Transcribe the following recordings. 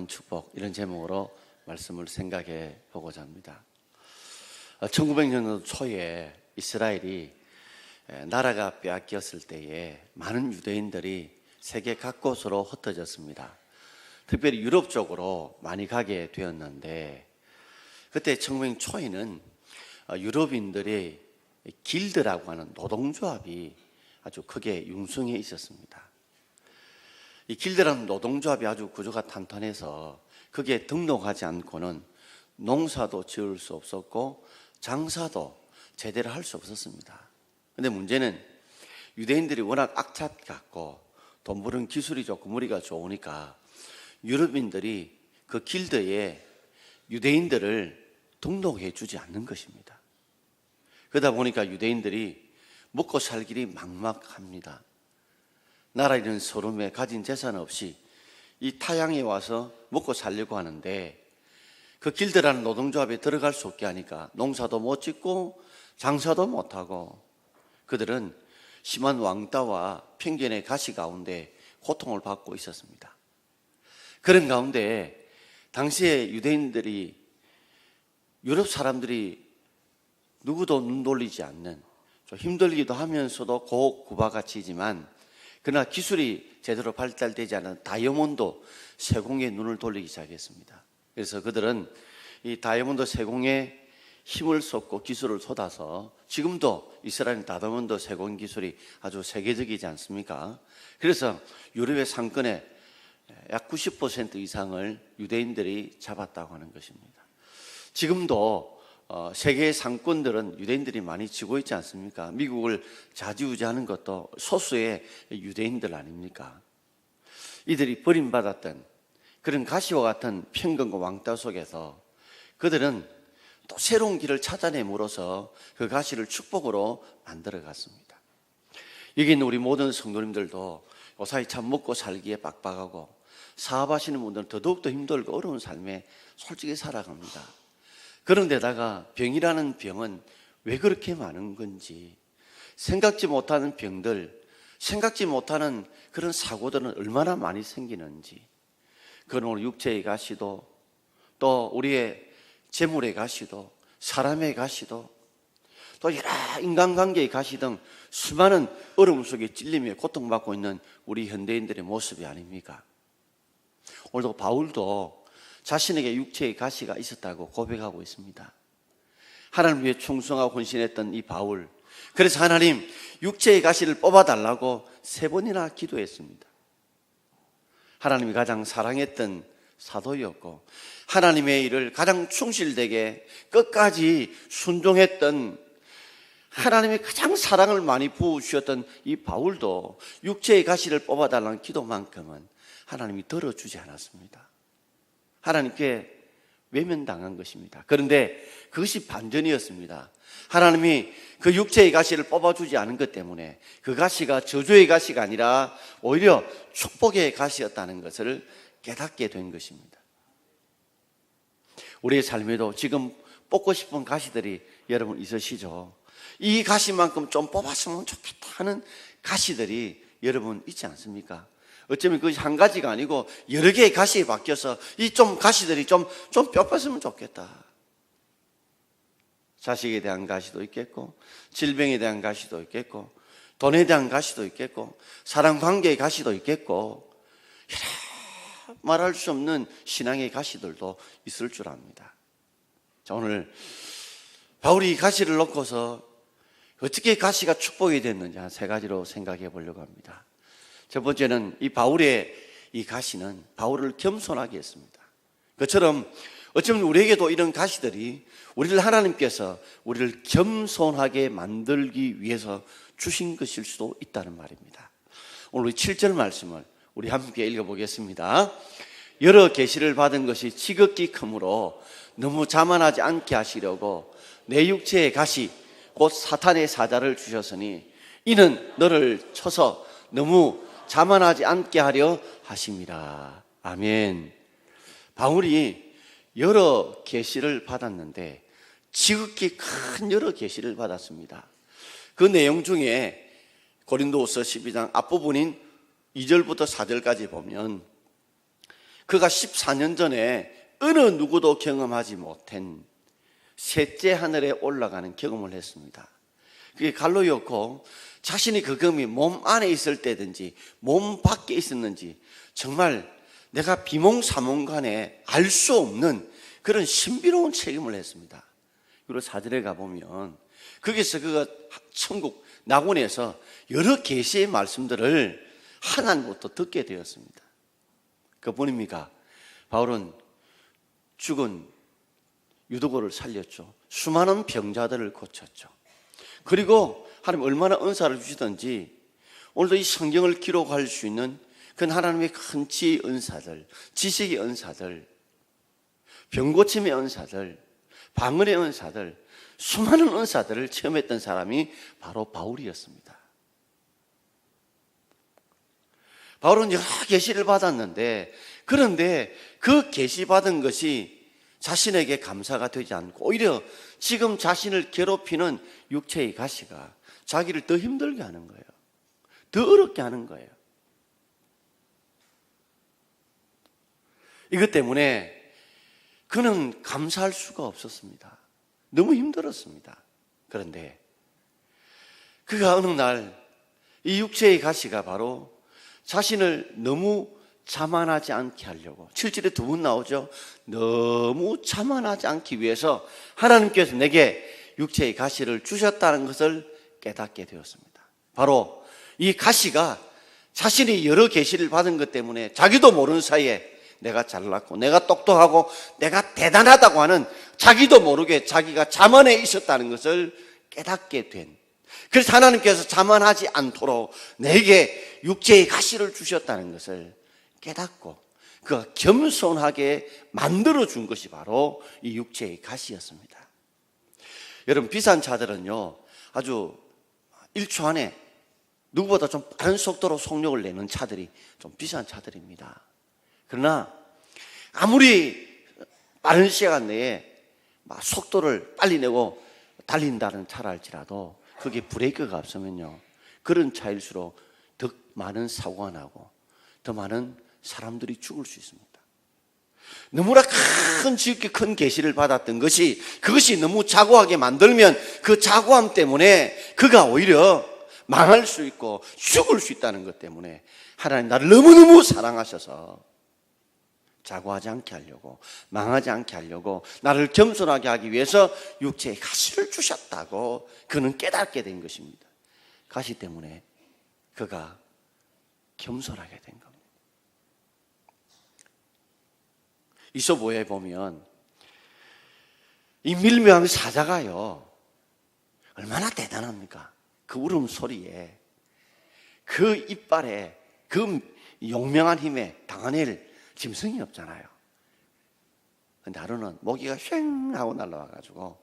축복, 이런 제목으로 말씀을 생각해 보고자 합니다. 1900년도 초에 이스라엘이 나라가 빼앗겼을 때에 많은 유대인들이 세계 각곳으로 흩어졌습니다. 특별히 유럽 쪽으로 많이 가게 되었는데, 그때 1900년 초에는 유럽인들의 길드라고 하는 노동조합이 아주 크게 융성해 있었습니다. 이 길드라는 노동조합이 아주 구조가 탄탄해서 거기에 등록하지 않고는 농사도 지을 수 없었고 장사도 제대로 할 수 없었습니다. 그런데 문제는 유대인들이 워낙 악착 같고 돈 버는 기술이 좋고 머리가 좋으니까 유럽인들이 그 길드에 유대인들을 등록해 주지 않는 것입니다. 그러다 보니까 유대인들이 먹고 살 길이 막막합니다. 나라 잃은 서름에 가진 재산 없이 이 타향에 와서 먹고 살려고 하는데, 그 길드라는 노동조합에 들어갈 수 없게 하니까 농사도 못 짓고 장사도 못하고 그들은 심한 왕따와 편견의 가시 가운데 고통을 받고 있었습니다. 그런 가운데 당시에 유대인들이, 유럽 사람들이 누구도 눈 돌리지 않는, 좀 힘들기도 하면서도 고구바가치지만 그러나 기술이 제대로 발달되지 않은 다이아몬드 세공에 눈을 돌리기 시작했습니다. 그래서 그들은 이 다이아몬드 세공에 힘을 쏟고 기술을 쏟아서 지금도 이스라엘 다이아몬드 세공 기술이 아주 세계적이지 않습니까? 그래서 유럽의 상권의 약 90% 이상을 유대인들이 잡았다고 하는 것입니다. 지금도 세계의 상권들은 유대인들이 많이 쥐고 있지 않습니까? 미국을 좌지우지하는 것도 소수의 유대인들 아닙니까? 이들이 버림받았던 그런 가시와 같은 편견과 왕따 속에서 그들은 또 새로운 길을 찾아내므로써 그 가시를 축복으로 만들어갔습니다. 여기 있는 우리 모든 성도님들도 요사이 참 먹고 살기에 빡빡하고 사업하시는 분들은 더더욱더 힘들고 어려운 삶에 솔직히 살아갑니다. 그런데다가 병이라는 병은 왜 그렇게 많은 건지, 생각지 못하는 병들, 생각지 못하는 그런 사고들은 얼마나 많이 생기는지, 그건 우리 육체의 가시도, 또 우리의 재물의 가시도, 사람의 가시도, 또 여러 인간관계의 가시 등 수많은 어려움 속에 찔리며 고통받고 있는 우리 현대인들의 모습이 아닙니까? 오늘도 바울도 자신에게 육체의 가시가 있었다고 고백하고 있습니다. 하나님 위해 충성하고 헌신했던 이 바울, 그래서 하나님 육체의 가시를 뽑아달라고 3번이나 기도했습니다. 하나님이 가장 사랑했던 사도였고 하나님의 일을 가장 충실되게 끝까지 순종했던, 하나님이 가장 사랑을 많이 부어주셨던 이 바울도 육체의 가시를 뽑아달라는 기도만큼은 하나님이 들어주지 않았습니다. 하나님께 외면당한 것입니다. 그런데 그것이 반전이었습니다. 하나님이 그 육체의 가시를 뽑아주지 않은 것 때문에 그 가시가 저주의 가시가 아니라 오히려 축복의 가시였다는 것을 깨닫게 된 것입니다. 우리의 삶에도 지금 뽑고 싶은 가시들이 여러분 있으시죠? 이 가시만큼 좀 뽑았으면 좋겠다 하는 가시들이 여러분 있지 않습니까? 어쩌면 그것이 한 가지가 아니고 여러 개의 가시에 바뀌어서 이 좀 가시들이 좀 뼈뺐으면 좋겠다. 자식에 대한 가시도 있겠고, 질병에 대한 가시도 있겠고, 돈에 대한 가시도 있겠고, 사랑 관계의 가시도 있겠고, 여러 말할 수 없는 신앙의 가시들도 있을 줄 압니다. 자, 오늘 바울이 이 가시를 놓고서 어떻게 가시가 축복이 됐는지 한 3가지로 생각해 보려고 합니다. 첫 번째는 이 바울의 이 가시는 바울을 겸손하게 했습니다. 그처럼 어쩌면 우리에게도 이런 가시들이 우리를, 하나님께서 우리를 겸손하게 만들기 위해서 주신 것일 수도 있다는 말입니다. 오늘 우리 7절 말씀을 우리 함께 읽어보겠습니다. 여러 계시를 받은 것이 지극히 크므로 너무 자만하지 않게 하시려고 내 육체의 가시 곧 사탄의 사자를 주셨으니 이는 너를 쳐서 너무 자만하지 않게 하려 하심이라. 아멘. 바울이 여러 계시를 받았는데 지극히 큰 여러 계시를 받았습니다. 그 내용 중에 고린도후서 12장 앞부분인 2절부터 4절까지 보면 그가 14년 전에 어느 누구도 경험하지 못한 셋째 하늘에 올라가는 경험을 했습니다. 그게 갈로였고, 자신이 그 금이 몸 안에 있을 때든지 몸 밖에 있었는지 정말 내가 비몽사몽간에 알 수 없는 그런 신비로운 체험을 했습니다. 그리고 사절에 가보면 거기서 그가 천국 낙원에서 여러 계시의 말씀들을 하나님부터 듣게 되었습니다. 그뿐입니까? 바울은 죽은 유도고를 살렸죠. 수많은 병자들을 고쳤죠. 그리고 하나님 얼마나 은사를 주시든지 오늘도 이 성경을 기록할 수 있는 그 하나님의 큰 지혜의 은사들, 지식의 은사들, 병고침의 은사들, 방언의 은사들, 수많은 은사들을 체험했던 사람이 바로 바울이었습니다. 바울은 여러 계시를 받았는데, 그런데 그 계시 받은 것이 자신에게 감사가 되지 않고 오히려 지금 자신을 괴롭히는 육체의 가시가 자기를 더 힘들게 하는 거예요. 더 어렵게 하는 거예요. 이것 때문에 그는 감사할 수가 없었습니다. 너무 힘들었습니다. 그런데 그가 어느 날 이 육체의 가시가 바로 자신을 너무 자만하지 않게 하려고, 7절에 두 번 나오죠. 너무 자만하지 않기 위해서 하나님께서 내게 육체의 가시를 주셨다는 것을 깨닫게 되었습니다. 바로 이 가시가 자신이 여러 계시를 받은 것 때문에 자기도 모르는 사이에 내가 잘났고 내가 똑똑하고 내가 대단하다고 하는 자기도 모르게 자기가 자만해 있었다는 것을 깨닫게 된, 그래서 하나님께서 자만하지 않도록 내게 육체의 가시를 주셨다는 것을 깨닫고 그가 겸손하게 만들어준 것이 바로 이 육체의 가시였습니다. 여러분, 비싼 차들은요 아주 1초 안에 누구보다 좀 빠른 속도로 속력을 내는 차들이 좀 비싼 차들입니다. 그러나 아무리 빠른 시간 내에 막 속도를 빨리 내고 달린다는 차라 할지라도 그게 브레이크가 없으면요 그런 차일수록 더 많은 사고가 나고 더 많은 사람들이 죽을 수 있습니다. 너무나 지극히 큰 계시를 받았던 것이 그것이 너무 자고하게 만들면 그 자고함 때문에 그가 오히려 망할 수 있고 죽을 수 있다는 것 때문에 하나님 나를 너무너무 사랑하셔서 자고하지 않게 하려고, 망하지 않게 하려고, 나를 겸손하게 하기 위해서 육체에 가시를 주셨다고 그는 깨닫게 된 것입니다. 가시 때문에 그가 겸손하게 된 겁니다. 이소보에 보면 이 밀묘한 사자가요 얼마나 대단합니까? 그 울음소리에, 그 이빨에, 그 용맹한 힘에 당해낼 짐승이 없잖아요. 근데 하루는 모기가 휑 하고 날라와가지고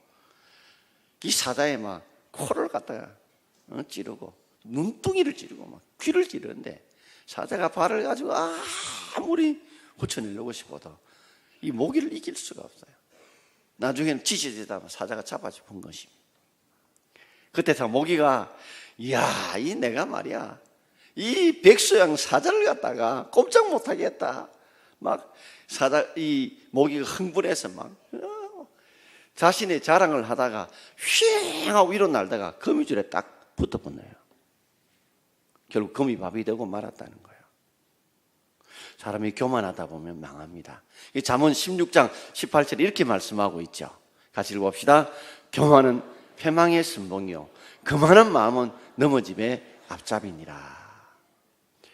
이 사자의 막 코를 갖다가 찌르고 눈뚱이를 찌르고 막 귀를 찌르는데 사자가 발을 가지고 아무리 고쳐내려고 싶어도 이 모기를 이길 수가 없어요. 나중에는 지지되다 사자가 잡아짚은 것입니다. 그때 다 모기가 이야, 이 내가 말이야 이 백수양 사자를 갖다가 꼼짝 못하겠다. 막 이 모기가 흥분해서 막 자신의 자랑을 하다가 휘잉 하고 위로 날다가 거미줄에 딱 붙어버려요. 결국 거미 밥이 되고 말았다는 거예요. 사람이 교만하다 보면 망합니다. 잠언 16장 18절에 이렇게 말씀하고 있죠. 같이 읽어봅시다. 교만은 패망의 선봉이요 거만한 마음은 넘어짐의 앞잡이니라.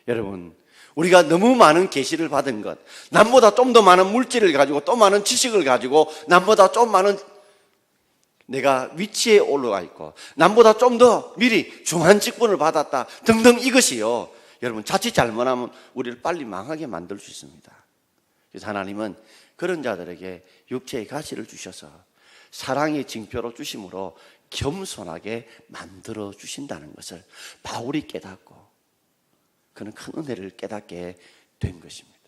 여러분, 우리가 너무 많은 계시를 받은 것, 남보다 좀 더 많은 물질을 가지고 또 많은 지식을 가지고 남보다 좀 많은 내가 위치에 올라가 있고 남보다 좀 더 미리 중한 직분을 받았다 등등, 이것이요 여러분 자칫 잘못하면 우리를 빨리 망하게 만들 수 있습니다. 그래서 하나님은 그런 자들에게 육체의 가시를 주셔서 사랑의 징표로 주심으로 겸손하게 만들어 주신다는 것을 바울이 깨닫고 그는 큰 은혜를 깨닫게 된 것입니다.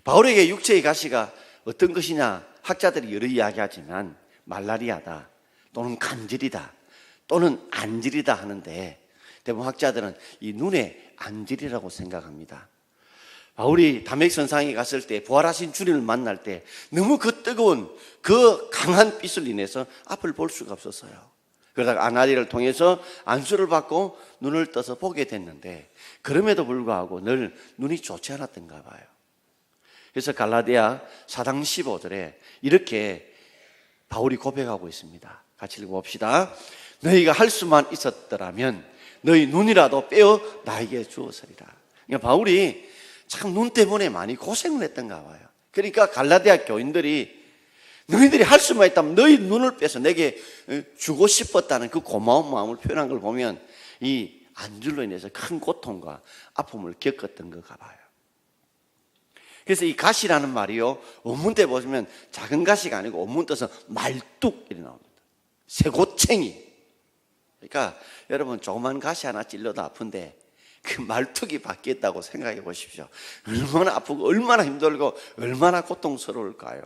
바울에게 육체의 가시가 어떤 것이냐, 학자들이 여러 이야기하지만 말라리아다 또는 간질이다 또는 안질이다 하는데 대부분 학자들은 이 눈의 안질이라고 생각합니다. 바울이 다메섹선상에 갔을 때 부활하신 주님을 만날 때 너무 그 뜨거운 그 강한 빛을 인해서 앞을 볼 수가 없었어요. 그러다가 아나니아를 통해서 안수를 받고 눈을 떠서 보게 됐는데 그럼에도 불구하고 늘 눈이 좋지 않았던가 봐요. 그래서 갈라디아 4장 15절에 이렇게 바울이 고백하고 있습니다. 같이 읽어봅시다. 너희가 할 수만 있었더라면 너희 눈이라도 빼어 나에게 주었으리라. 그러니까 바울이 참 눈 때문에 많이 고생을 했던가 봐요. 그러니까 갈라디아 교인들이 너희들이 할 수만 있다면 너희 눈을 빼서 내게 주고 싶었다는 그 고마운 마음을 표현한 걸 보면 이 안줄로 인해서 큰 고통과 아픔을 겪었던 것 같아요. 그래서 이 가시라는 말이요, 원문때 보시면 작은 가시가 아니고 원문 떠서 말뚝 이렇게 나옵니다. 쇠고챙이. 그러니까 여러분 조그만 가시 하나 찔러도 아픈데 그 말뚝이 바뀌었다고 생각해 보십시오. 얼마나 아프고 얼마나 힘들고 얼마나 고통스러울까요?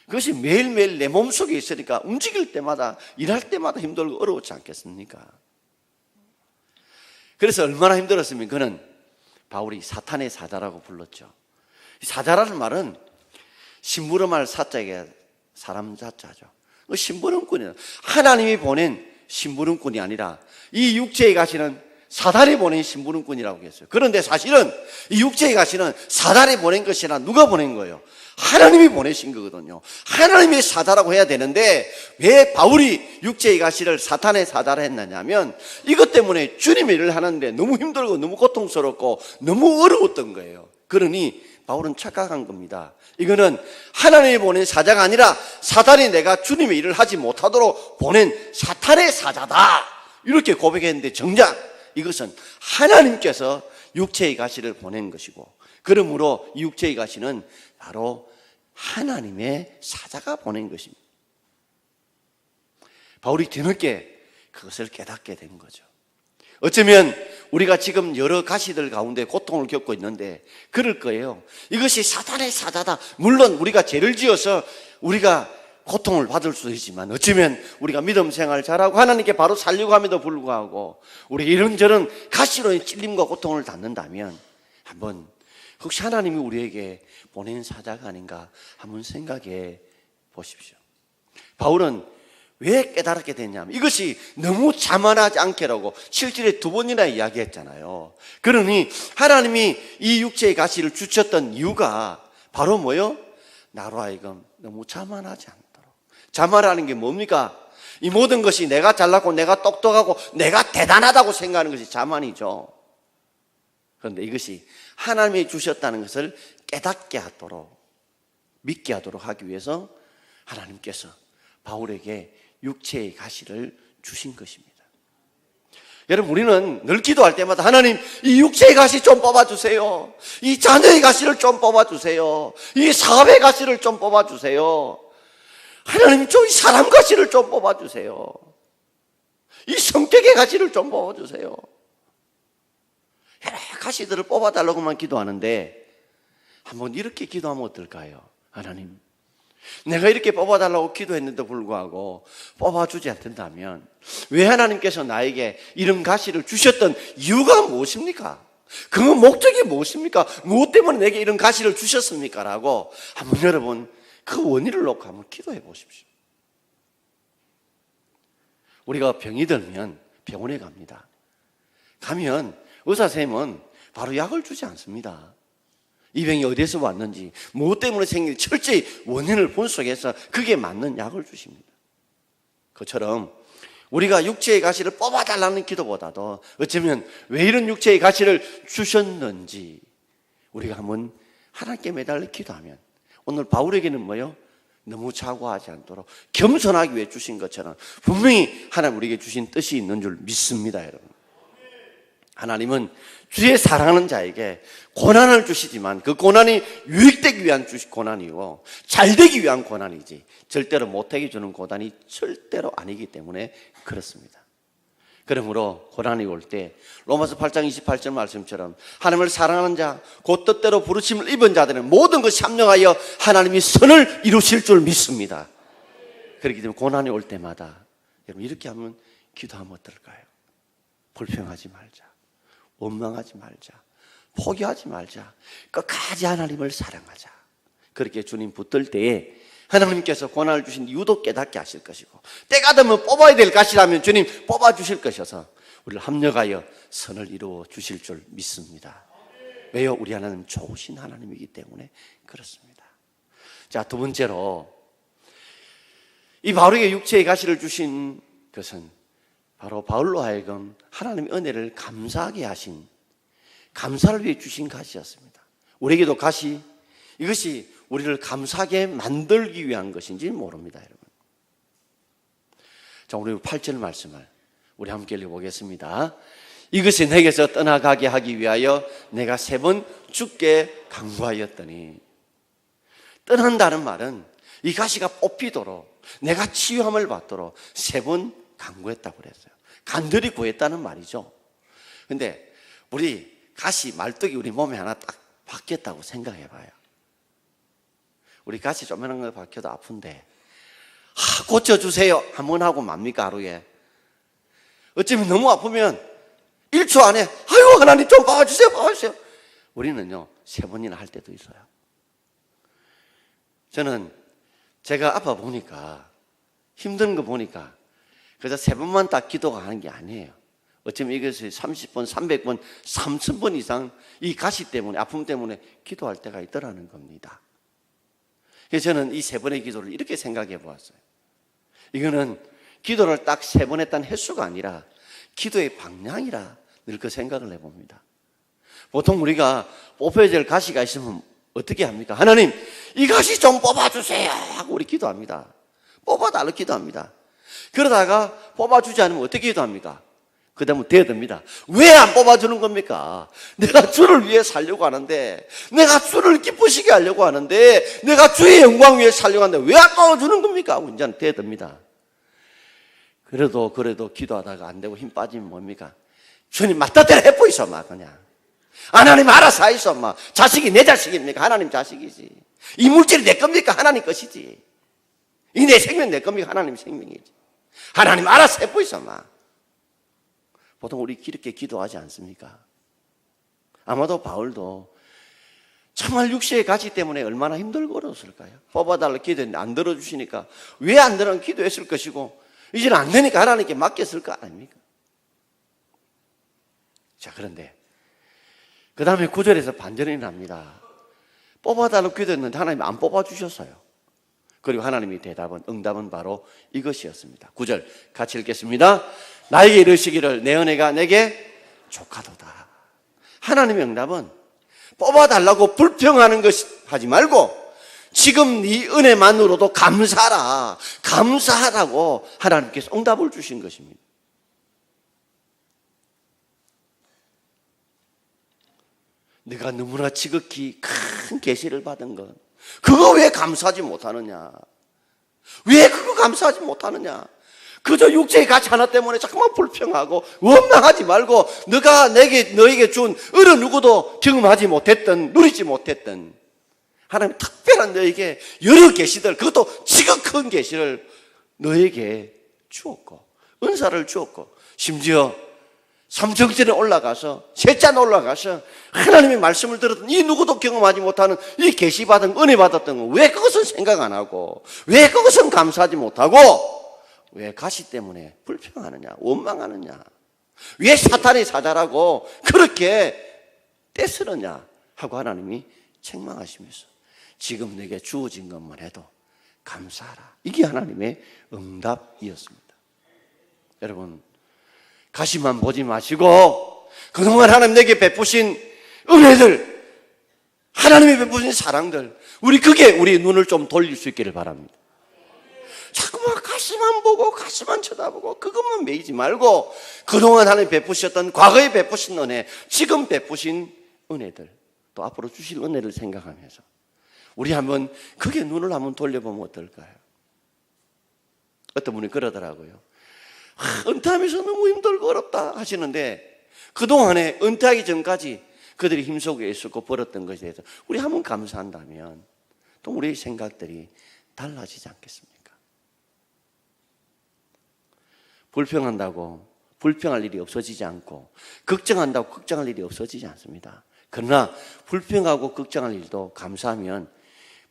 그것이 매일매일 내 몸속에 있으니까 움직일 때마다 일할 때마다 힘들고 어려웠지 않겠습니까? 그래서 얼마나 힘들었으면 그는 바울이 사탄의 사자라고 불렀죠. 사자라는 말은 심부름할 사자에게 사람 자자죠. 심부름꾼이에요. 하나님이 보낸 심부름꾼이 아니라 이 육체에 가시는 사단이 보낸 심부름꾼이라고 했어요. 그런데 사실은 이 육체에 가시는 사단이 보낸 것이 아니라 누가 보낸 거예요? 하나님이 보내신 거거든요. 하나님의 사자라고 해야 되는데 왜 바울이 육체의 가시를 사탄의 사자라 했느냐면 이것 때문에 주님의 일을 하는데 너무 힘들고 너무 고통스럽고 너무 어려웠던 거예요. 그러니 바울은 착각한 겁니다. 이거는 하나님이 보낸 사자가 아니라 사단이 내가 주님의 일을 하지 못하도록 보낸 사탄의 사자다, 이렇게 고백했는데 정작 이것은 하나님께서 육체의 가시를 보낸 것이고, 그러므로 이 육체의 가시는 바로 하나님의 사자가 보낸 것입니다. 바울이 뒤늦게 그것을 깨닫게 된 거죠. 어쩌면 우리가 지금 여러 가시들 가운데 고통을 겪고 있는데 그럴 거예요. 이것이 사탄의 사자다. 물론 우리가 죄를 지어서 우리가 고통을 받을 수도 있지만 어쩌면 우리가 믿음 생활 잘하고 하나님께 바로 살려고 함에도 불구하고 우리 이런저런 가시로 찔림과 고통을 받는다면 한번 혹시 하나님이 우리에게 보낸 사자가 아닌가 한번 생각해 보십시오. 바울은 왜 깨달았게 됐냐면 이것이 너무 자만하지 않게라고 7절에 2번이나 이야기했잖아요. 그러니 하나님이 이 육체의 가시를 주셨던 이유가 바로 뭐요? 나로 하여금 너무 자만하지 않도록. 자만하는 게 뭡니까? 이 모든 것이 내가 잘났고 내가 똑똑하고 내가 대단하다고 생각하는 것이 자만이죠. 그런데 이것이 하나님이 주셨다는 것을 깨닫게 하도록, 믿게 하도록 하기 위해서 하나님께서 바울에게 육체의 가시를 주신 것입니다. 여러분, 우리는 늘 기도할 때마다 하나님, 이 육체의 가시 좀 뽑아주세요. 이 자녀의 가시를 좀 뽑아주세요. 이 사업의 가시를 좀 뽑아주세요. 하나님, 이 사람 가시를 좀 뽑아주세요. 이 성격의 가시를 좀 뽑아주세요. 여러 가시들을 뽑아달라고만 기도하는데 한번 이렇게 기도하면 어떨까요? 하나님, 내가 이렇게 뽑아달라고 기도했는데 불구하고 뽑아주지 않는다면 왜 하나님께서 나에게 이런 가시를 주셨던 이유가 무엇입니까? 그 목적이 무엇입니까? 무엇 때문에 내게 이런 가시를 주셨습니까? 라고 한번 여러분 그 원인을 놓고 한번 기도해 보십시오. 우리가 병이 들면 병원에 갑니다. 가면 의사 선생님은 바로 약을 주지 않습니다. 이 병이 어디서 왔는지, 무엇 때문에 생긴 철저히 원인을 분석해서 그게 맞는 약을 주십니다. 그처럼 우리가 육체의 가시를 뽑아달라는 기도보다도 어쩌면 왜 이런 육체의 가시를 주셨는지 우리가 한번 하나님께 매달려 기도하면 오늘 바울에게는 뭐요? 너무 자고하지 않도록 겸손하기 위해 주신 것처럼 분명히 하나님 우리에게 주신 뜻이 있는 줄 믿습니다, 여러분. 하나님은 주의 사랑하는 자에게 고난을 주시지만 그 고난이 유익되기 위한 고난이고 잘되기 위한 고난이지 절대로 못하게 주는 고난이 절대로 아니기 때문에 그렇습니다. 그러므로 고난이 올 때 로마서 8장 28절 말씀처럼 하나님을 사랑하는 자, 곧 뜻대로 부르심을 입은 자들은 모든 것이 합력하여 하나님이 선을 이루실 줄 믿습니다. 그렇기 때문에 고난이 올 때마다 여러분 이렇게 하면 기도하면 어떨까요? 불평하지 말자, 원망하지 말자, 포기하지 말자. 끝까지 하나님을 사랑하자. 그렇게 주님 붙들 때에 하나님께서 고난을 주신 이유도 깨닫게 하실 것이고, 때가 되면 뽑아야 될 것이라면 주님 뽑아주실 것이어서 우리를 합력하여 선을 이루어 주실 줄 믿습니다. 왜요? 우리 하나님 좋으신 하나님이기 때문에 그렇습니다. 자, 두 번째로 이 바울에게 육체의 가시를 주신 것은 바로 바울로 하여금 하나님의 은혜를 감사하게 하신, 감사를 위해 주신 가시였습니다. 우리에게도 가시, 이것이 우리를 감사하게 만들기 위한 것인지 모릅니다, 여러분. 자, 우리 8절 말씀을 우리 함께 읽어보겠습니다. 이것이 내게서 떠나가게 하기 위하여 내가 3번 주께 간구하였더니, 떠난다는 말은 이 가시가 뽑히도록, 내가 치유함을 받도록 3번 간구했다고 그랬어요. 간절히 구했다는 말이죠. 근데 우리 가시, 말뚝이 우리 몸에 하나 딱 박혔다고 생각해 봐요. 우리 가시 조그만한 거 박혀도 아픈데, 고쳐주세요 한번 하고 맙니까, 하루에? 어쩌면 너무 아프면 1초 안에 아이고 하나님 좀 봐주세요, 봐주세요. 우리는요 3번이나 할 때도 있어요. 저는 제가 아파 보니까, 힘든 거 보니까 그래서 3번만 딱 기도가 하는 게 아니에요. 어쩌면 이것이 30번, 300번, 3000번 이상 이 가시 때문에, 아픔 때문에 기도할 때가 있더라는 겁니다. 그래서 저는 이 3번의 기도를 이렇게 생각해 보았어요. 이거는 기도를 딱 3번 했다는 횟수가 아니라 기도의 방향이라 늘 그 생각을 해봅니다. 보통 우리가 뽑혀야 될 가시가 있으면 어떻게 합니까? 하나님, 이 가시 좀 뽑아주세요 하고 우리 기도합니다. 뽑아달라고 기도합니다. 그러다가 뽑아주지 않으면 어떻게 기도합니까? 그 다음은 대듭니다. 왜 안 뽑아주는 겁니까? 내가 주를 위해 살려고 하는데, 내가 주를 기쁘시게 하려고 하는데, 내가 주의 영광 위해 살려고 하는데 왜 안 뽑아주는 겁니까? 하고 이제는 대듭니다. 그래도 기도하다가 안 되고 힘 빠지면 뭡니까? 주님 맞다대로 해보이소, 막 그냥. 하나님 알아서 하이소, 막. 자식이 내 자식입니까? 하나님 자식이지. 이 물질이 내 겁니까? 하나님 것이지. 이 내 생명 내 겁니까? 하나님 생명이지. 하나님 알아서 해보이소, 막. 보통 우리 이렇게 기도하지 않습니까? 아마도 바울도 정말 육체의 가치 때문에 얼마나 힘들고 어려웠을까요? 뽑아달라고 기도했는데 안 들어주시니까 왜 안 들어는 기도했을 것이고, 이제는 안 되니까 하나님께 맡겼을 거 아닙니까? 자, 그런데 그 다음에 9절에서 반전이 납니다. 뽑아달라고 기도했는데 하나님이 안 뽑아주셨어요. 그리고 하나님이 응답은 바로 이것이었습니다. 9절 같이 읽겠습니다. 나에게 이르시기를 내 은혜가 내게 족하도다. 하나님의 응답은 뽑아달라고 불평하는 것 하지 말고 지금 네 은혜만으로도 감사하라, 감사하라고 하나님께서 응답을 주신 것입니다. 네가 너무나 지극히 큰 계시를 받은 것, 그거 왜 감사하지 못하느냐? 왜 그거 감사하지 못하느냐? 그저 육체의 가치 하나 때문에 자꾸만 불평하고 원망하지 말고, 너가 너에게 준 어느 누구도 경험하지 못했던, 누리지 못했던 하나님 특별한 너에게 여러 계시들, 그것도 지극한 계시를 너에게 주었고, 은사를 주었고, 심지어 삼성전에 올라가서, 셋잔 올라가서 하나님의 말씀을 들었던 이 누구도 경험하지 못하는 이 계시 받은, 은혜 받았던 거, 왜 그것은 생각 안 하고, 왜 그것은 감사하지 못하고, 왜 가시 때문에 불평하느냐, 원망하느냐, 왜 사탄이 사자라고 그렇게 떼쓰느냐 하고 하나님이 책망하시면서 지금 내게 주어진 것만 해도 감사하라. 이게 하나님의 응답이었습니다. 여러분, 가시만 보지 마시고 그동안 하나님 내게 베푸신 은혜들, 하나님이 베푸신 사랑들, 우리 그게 우리 눈을 좀 돌릴 수 있기를 바랍니다. 자꾸만 가시만 보고 가시만 쳐다보고 그것만 매이지 말고 그동안 하나님 베푸셨던, 과거에 베푸신 은혜, 지금 베푸신 은혜들, 또 앞으로 주실 은혜를 생각하면서 우리 한번 그게 눈을 한번 돌려보면 어떨까요? 어떤 분이 그러더라고요. 은퇴하면서 너무 힘들고 어렵다 하시는데 그동안에 은퇴하기 전까지 그들이 힘 속에 있었고 벌었던 것에 대해서 우리 한번 감사한다면 또 우리의 생각들이 달라지지 않겠습니까? 불평한다고 불평할 일이 없어지지 않고, 걱정한다고 걱정할 일이 없어지지 않습니다. 그러나 불평하고 걱정할 일도 감사하면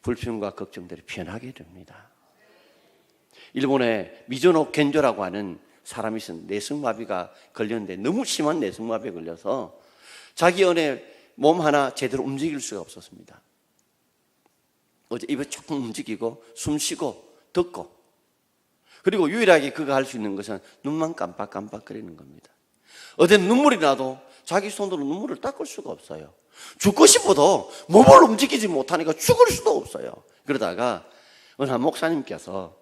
불평과 걱정들이 변하게 됩니다. 일본에 미즈노 겐조라고 하는 사람이 있었는데 내성마비가 걸렸는데 너무 심한 내성마비에 걸려서 자기 연애 몸 하나 제대로 움직일 수가 없었습니다. 어제 입을 조금 움직이고 숨 쉬고 듣고, 그리고 유일하게 그가 할 수 있는 것은 눈만 깜빡깜빡거리는 겁니다. 어제 눈물이 나도 자기 손으로 눈물을 닦을 수가 없어요. 죽고 싶어도 몸을 움직이지 못하니까 죽을 수도 없어요. 그러다가 어느 한 목사님께서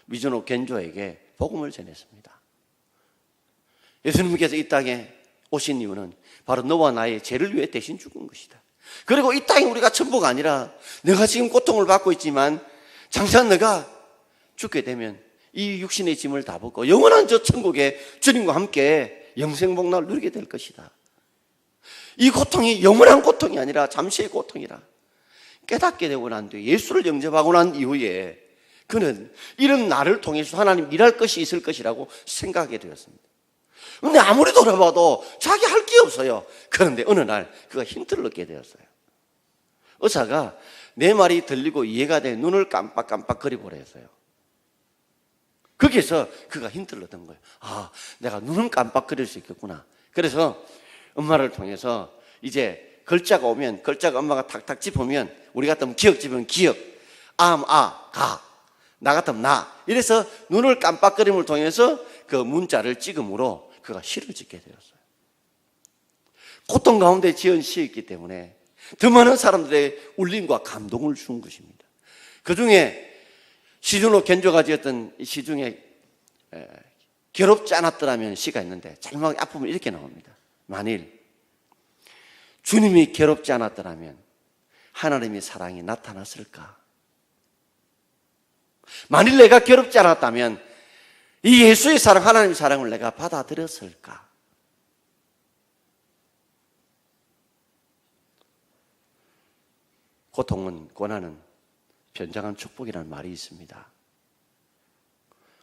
미즈노 겐조에게 복음을 전했습니다. 예수님께서 이 땅에 오신 이유는 바로 너와 나의 죄를 위해 대신 죽은 것이다. 그리고 이 땅이 우리가 전부가 아니라 내가 지금 고통을 받고 있지만 장차 내가 죽게 되면 이 육신의 짐을 다 벗고 영원한 저 천국에 주님과 함께 영생복락을 누리게 될 것이다. 이 고통이 영원한 고통이 아니라 잠시의 고통이라 깨닫게 되고 난 뒤에 예수를 영접하고 난 이후에 그는 이런 나를 통해서 하나님 일할 것이 있을 것이라고 생각하게 되었습니다. 그런데 아무리 돌아봐도 자기 할 게 없어요. 그런데 어느 날 그가 힌트를 얻게 되었어요. 의사가 내 말이 들리고 이해가 돼 눈을 깜빡깜빡거리 보랬어요. 거기에서 그가 힌트를 얻은 거예요. 아, 내가 눈은 깜빡거릴 수 있겠구나. 그래서 엄마를 통해서 이제 글자가 오면 글자가 엄마가 탁탁 짚으면 우리 같으면 기억 짚으면 기억, 가, 나 같으면 나. 이래서 눈을 깜빡거림을 통해서 그 문자를 찍음으로 그가 시를 짓게 되었어요. 고통 가운데 지은 시였기 때문에 더 많은 사람들의 울림과 감동을 준 것입니다. 그 중에 시즈노 겐조가 지었던 시 중에 괴롭지 않았더라면 시가 있는데 자막이 앞부분 이렇게 나옵니다. 만일 주님이 괴롭지 않았더라면 하나님의 사랑이 나타났을까? 만일 내가 괴롭지 않았다면 이 예수의 사랑, 하나님의 사랑을 내가 받아들였을까? 고통은 고난은 변장한 축복이라는 말이 있습니다.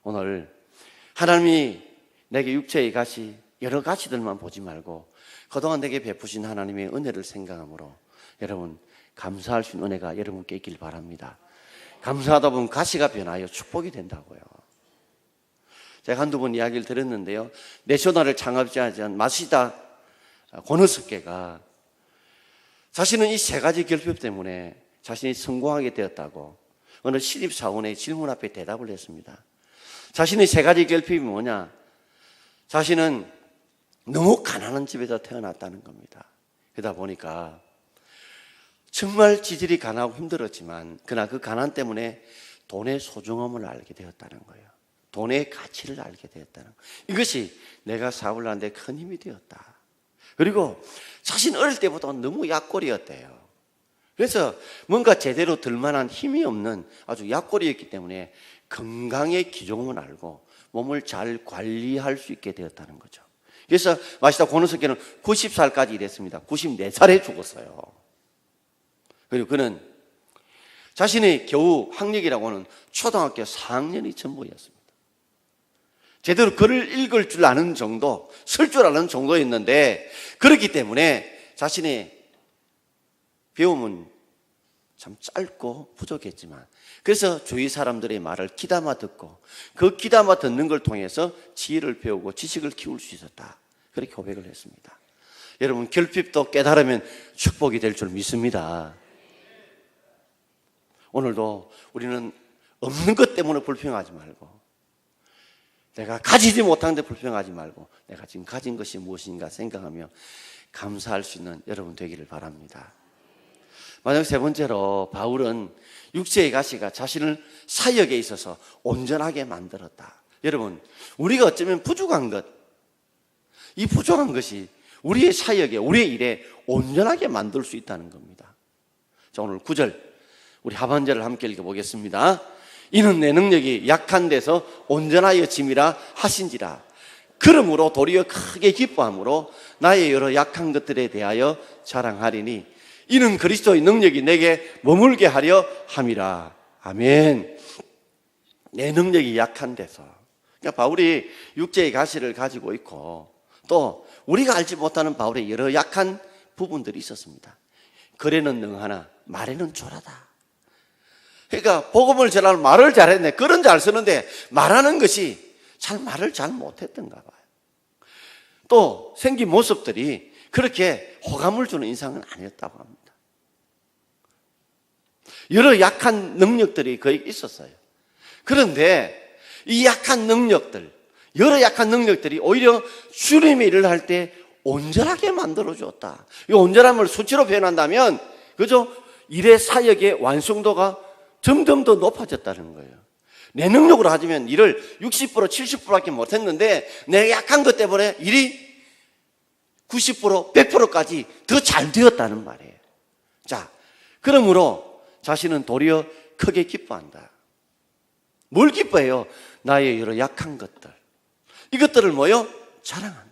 오늘 하나님이 내게 육체의 가시, 여러 가시들만 보지 말고 그동안 내게 베푸신 하나님의 은혜를 생각함으로 여러분 감사할 수 있는 은혜가 여러분께 있길 바랍니다. 감사하다 보면 가시가 변하여 축복이 된다고요. 제가 한두 번 이야기를 들었는데요, 내셔널을 창업자한 마시다 고노스케가 자신은 이 세 가지 결핍 때문에 자신이 성공하게 되었다고 어느 신입사원의 질문 앞에 대답을 했습니다. 자신의 세 가지 결핍이 뭐냐? 자신은 너무 가난한 집에서 태어났다는 겁니다. 그러다 보니까 정말 지질이 가난하고 힘들었지만 그러나 그 가난 때문에 돈의 소중함을 알게 되었다는 거예요. 돈의 가치를 알게 되었다는 거예요. 이것이 내가 사업을 하는데 큰 힘이 되었다. 그리고 자신 어릴 때보다 너무 약골이었대요. 그래서 뭔가 제대로 들만한 힘이 없는 아주 약골이었기 때문에 건강의 기종을 알고 몸을 잘 관리할 수 있게 되었다는 거죠. 그래서 마시다 고노스케는 90살까지 일했습니다. 94살에 죽었어요. 그리고 그는 자신의 겨우 학력이라고 하는 초등학교 4학년이 전부였습니다. 제대로 글을 읽을 줄 아는 정도, 쓸 줄 아는 정도였는데 그렇기 때문에 자신의 배움은 참 짧고 부족했지만 그래서 주위 사람들의 말을 귀담아 듣고 그 귀담아 듣는 걸 통해서 지혜를 배우고 지식을 키울 수 있었다. 그렇게 고백을 했습니다. 여러분 결핍도 깨달으면 축복이 될 줄 믿습니다. 오늘도 우리는 없는 것 때문에 불평하지 말고 내가 가지지 못한 데 불평하지 말고 내가 지금 가진 것이 무엇인가 생각하며 감사할 수 있는 여러분 되기를 바랍니다. 마지막 세 번째로 바울은 육체의 가시가 자신을 사역에 있어서 온전하게 만들었다. 여러분 우리가 어쩌면 부족한 것, 이 부족한 것이 우리의 사역에 우리의 일에 온전하게 만들 수 있다는 겁니다. 자, 오늘 9절 우리 하반절을 함께 읽어보겠습니다. 이는 내 능력이 약한 데서 온전하여 짐이라 하신지라. 그러므로 도리어 크게 기뻐함으로 나의 여러 약한 것들에 대하여 자랑하리니 이는 그리스도의 능력이 내게 머물게 하려 함이라. 아멘. 내 능력이 약한 데서. 그러니까 바울이 육체의 가시를 가지고 있고 또 우리가 알지 못하는 바울의 여러 약한 부분들이 있었습니다. 글에는 능하나 말에는 조라다. 그러니까 복음을 전하는 말을 잘했네. 글은 잘 쓰는데 말하는 것이 말을 잘 못했던가 봐요. 또 생긴 모습들이 그렇게 호감을 주는 인상은 아니었다고 합니다. 여러 약한 능력들이 거의 있었어요. 그런데 이 약한 능력들, 여러 약한 능력들이 오히려 주님의 일을 할 때 온전하게 만들어줬다. 이 온전함을 수치로 표현한다면 그죠? 일의 사역의 완성도가 점점 더 높아졌다는 거예요. 내 능력으로 하자면 일을 60% 70%밖에 못했는데 내가 약한 것 때문에 일이 90% 100%까지 더 잘 되었다는 말이에요. 자, 그러므로 자신은 도리어 크게 기뻐한다. 뭘 기뻐해요? 나의 여러 약한 것들, 이것들을 뭐요? 자랑한다.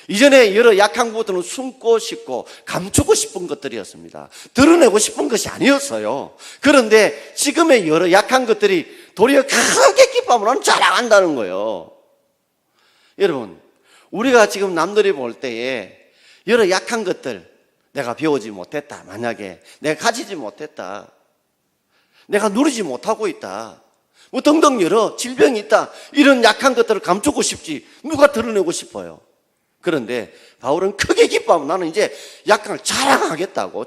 이전에 여러 약한 것들은 숨고 싶고 감추고 싶은 것들이었습니다. 드러내고 싶은 것이 아니었어요. 그런데 지금의 여러 약한 것들이 도리어 크게 기뻐하면 나는 자랑한다는 거예요. 여러분, 우리가 지금 남들이 볼 때에 여러 약한 것들, 내가 배우지 못했다, 만약에 내가 가지지 못했다, 내가 누리지 못하고 있다, 뭐 등등 여러 질병이 있다, 이런 약한 것들을 감추고 싶지 누가 드러내고 싶어요. 그런데 바울은 크게 기뻐하면 나는 이제 약간을 자랑하겠다고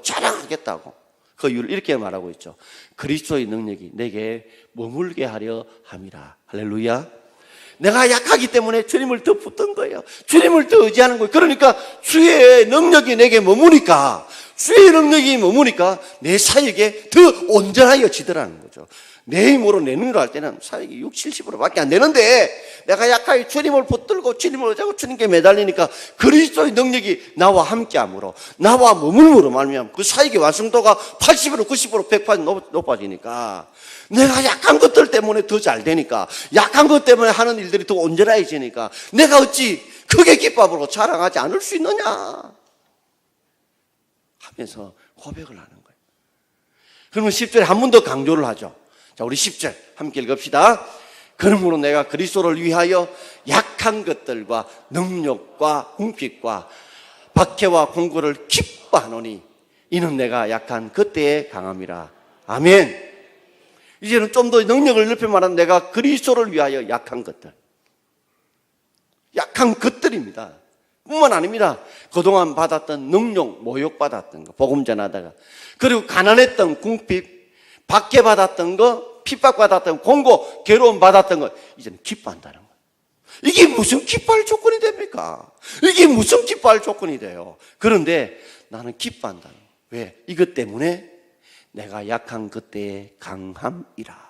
그 이유를 이렇게 말하고 있죠. 그리스도의 능력이 내게 머물게 하려 함이라. 할렐루야. 내가 약하기 때문에 주님을 더 붙든 거예요. 주님을 더 의지하는 거예요. 그러니까 주의 능력이 내게 머무니까, 주의 능력이 머무니까 내 사역에 더 온전하여지더라는 거죠. 내 힘으로 내 능력으로 할 때는 사역이 60, 70%밖에 안 되는데 내가 약하게 주님을 붙들고 주님을 의지하고 주님께 매달리니까 그리스도의 능력이 나와 함께함으로, 나와 머물므로 말미암아 그 사역의 완성도가 80% 90% 100% 높아지니까 내가 약한 것들 때문에 더 잘 되니까, 약한 것 때문에 하는 일들이 더 온전해지니까 내가 어찌 크게 기뻐하고 자랑하지 않을 수 있느냐 하면서 고백을 하는 거예요. 그러면 10절에 한 번 더 강조를 하죠. 자, 우리 10절 함께 읽읍시다. 그러므로 내가 그리스도를 위하여 약한 것들과 능력과 궁핍과 박해와 공고를 기뻐하노니 이는 내가 약한 그때의 강함이라. 아멘. 이제는 좀 더 능력을 넓혀 말하면 내가 그리스도를 위하여 약한 것들, 약한 것들입니다. 뿐만 아닙니다. 그동안 받았던 능력, 모욕받았던 거, 복음 전하다가, 그리고 가난했던 궁핍, 박해받았던 거, 핍박받았던 거, 공고, 괴로움 받았던 거, 이제는 기뻐한다는 거예요. 이게 무슨 기뻐할 조건이 됩니까? 이게 무슨 기뻐할 조건이 돼요? 그런데 나는 기뻐한다는 거예요. 왜? 이것 때문에 내가 약한 그때의 강함이라.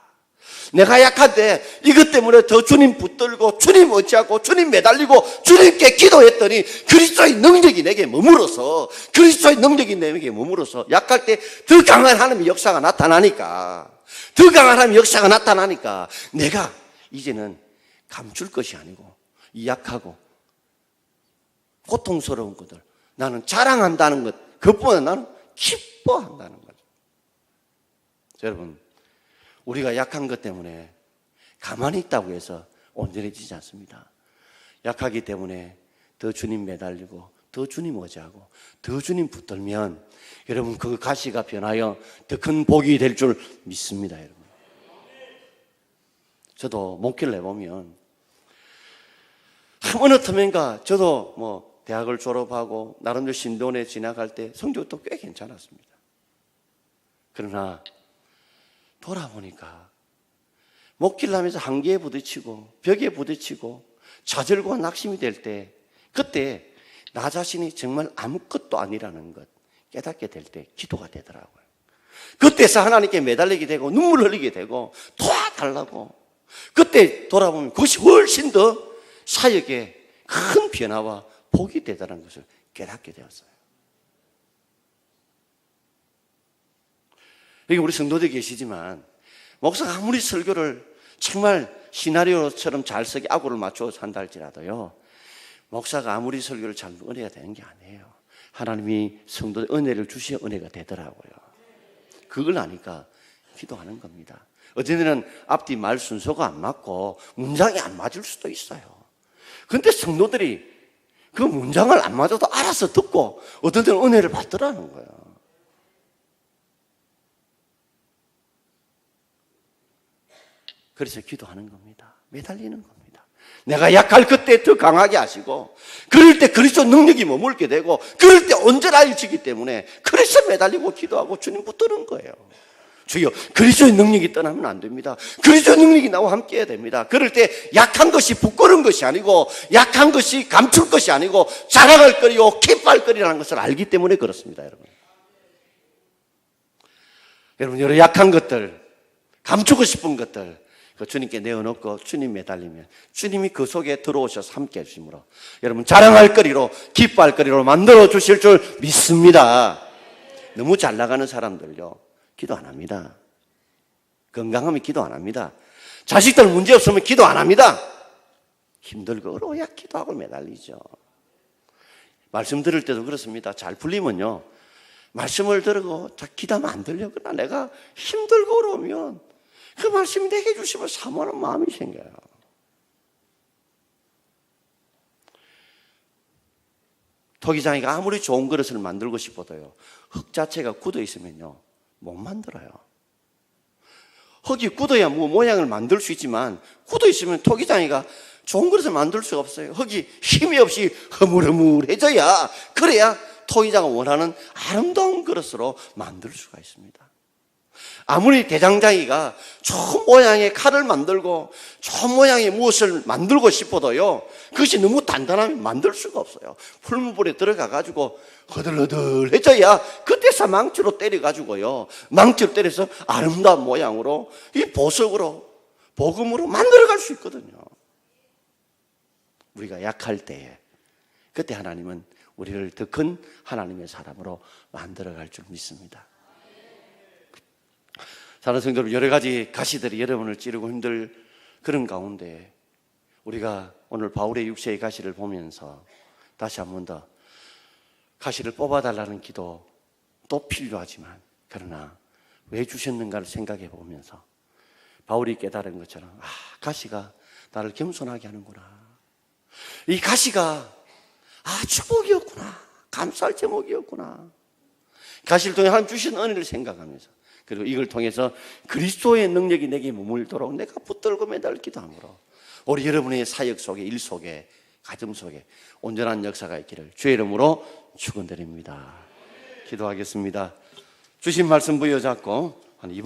내가 약한데 이것 때문에 더 주님 붙들고 주님 의지하고 주님 매달리고 주님께 기도했더니 그리스도의 능력이 내게 머물어서, 그리스도의 능력이 내게 머물어서 약할 때 더 강한 하나님의 역사가 나타나니까, 더 강한 하나님의 역사가 나타나니까 내가 이제는 감출 것이 아니고 이 약하고 고통스러운 것들 나는 자랑한다는 것, 그것보다 나는 기뻐한다는 거죠. 여러분, 우리가 약한 것 때문에 가만히 있다고 해서 온전해지지 않습니다. 약하기 때문에 더 주님 매달리고 더 주님 의지하고 더 주님 붙들면 여러분 그 가시가 변하여 더 큰 복이 될 줄 믿습니다. 여러분, 저도 목회를 해보면 어느 틈인가 저도 뭐 대학을 졸업하고 나름대로 신도원에 지나갈 때 성적도 꽤 괜찮았습니다. 그러나 돌아보니까 목회를 하면서 한계에 부딪히고 벽에 부딪히고 좌절과 낙심이 될 때, 그때 나 자신이 정말 아무것도 아니라는 것 깨닫게 될 때 기도가 되더라고요. 그때서 하나님께 매달리게 되고 눈물 흘리게 되고 도와달라고, 그때 돌아보면 그것이 훨씬 더 사역에 큰 변화와 복이 되더라는 것을 깨닫게 되었어요. 여기 우리 성도들이 계시지만 목사가 아무리 설교를 정말 시나리오처럼 잘 쓰게 아구를 맞춰서 한다 할지라도요, 목사가 아무리 설교를 잘 은혜가 되는 게 아니에요. 하나님이 성도의 은혜를 주시어 은혜가 되더라고요. 그걸 아니까 기도하는 겁니다. 어제는 앞뒤 말 순서가 안 맞고 문장이 안 맞을 수도 있어요. 그런데 성도들이 그 문장을 안 맞아도 알아서 듣고 어떤 때는 은혜를 받더라는 거예요. 그래서 기도하는 겁니다. 매달리는 겁니다. 내가 약할 그때 더 강하게 하시고, 그럴 때 그리스도 능력이 머물게 되고, 그럴 때 온전해지기 때문에 그래서 매달리고 기도하고 주님 붙드는 거예요. 주여, 그리스도의 능력이 떠나면 안 됩니다. 그리스도의 능력이 나와 함께 해야 됩니다. 그럴 때 약한 것이 부끄러운 것이 아니고, 약한 것이 감출 것이 아니고 자랑할 거리요 기뻐할 거리라는 것을 알기 때문에 그렇습니다. 여러분, 여러 약한 것들, 감추고 싶은 것들 그 주님께 내어놓고 주님 매달리면 주님이 그 속에 들어오셔서 함께 해주심으로 여러분 자랑할 거리로 기뻐할 거리로 만들어 주실 줄 믿습니다. 너무 잘 나가는 사람들요 기도 안 합니다. 건강하면 기도 안 합니다. 자식들 문제 없으면 기도 안 합니다. 힘들고 어려워야 기도하고 매달리죠. 말씀 들을 때도 그렇습니다. 잘 풀리면요 말씀을 들고 기도하면 안 들려. 그러나 내가 힘들고 어려우면 그 말씀이 내게 주시면 사모하는 마음이 생겨요. 토기장이가 아무리 좋은 그릇을 만들고 싶어도요 흙 자체가 굳어 있으면요 못 만들어요. 흙이 굳어야 뭐 모양을 만들 수 있지만 굳어 있으면 토기장이가 좋은 그릇을 만들 수가 없어요. 흙이 힘이 없이 허물허물해져야 그래야 토기장이 원하는 아름다운 그릇으로 만들 수가 있습니다. 아무리 대장장이가 좋은 모양의 칼을 만들고 좋은 모양의 무엇을 만들고 싶어도요 그것이 너무 단단하면 만들 수가 없어요. 풀무불에 들어가 가지고 허들허들해져야 그때서 망치로 때려 가지고요 망치로 때려서 아름다운 모양으로 이 보석으로 복음으로 만들어갈 수 있거든요. 우리가 약할 때에 그때 하나님은 우리를 더 큰 하나님의 사람으로 만들어갈 줄 믿습니다. 사랑하는 성도 여러분, 여러 가지 가시들이 여러분을 찌르고 힘들 그런 가운데 우리가 오늘 바울의 육체의 가시를 보면서 다시 한 번 더 가시를 뽑아달라는 기도 또 필요하지만 그러나 왜 주셨는가를 생각해 보면서 바울이 깨달은 것처럼 가시가 나를 겸손하게 하는구나. 이 가시가 축복이었구나. 감사할 제목이었구나. 가시를 통해 하나님 주신 은혜를 생각하면서 그리고 이걸 통해서 그리스도의 능력이 내게 머물도록 내가 붙들고 매달기도 하므로 우리 여러분의 사역 속에 일 속에 가정 속에 온전한 역사가 있기를 주의 이름으로 축원드립니다. 기도하겠습니다. 주신 말씀 부여잡고 한 2분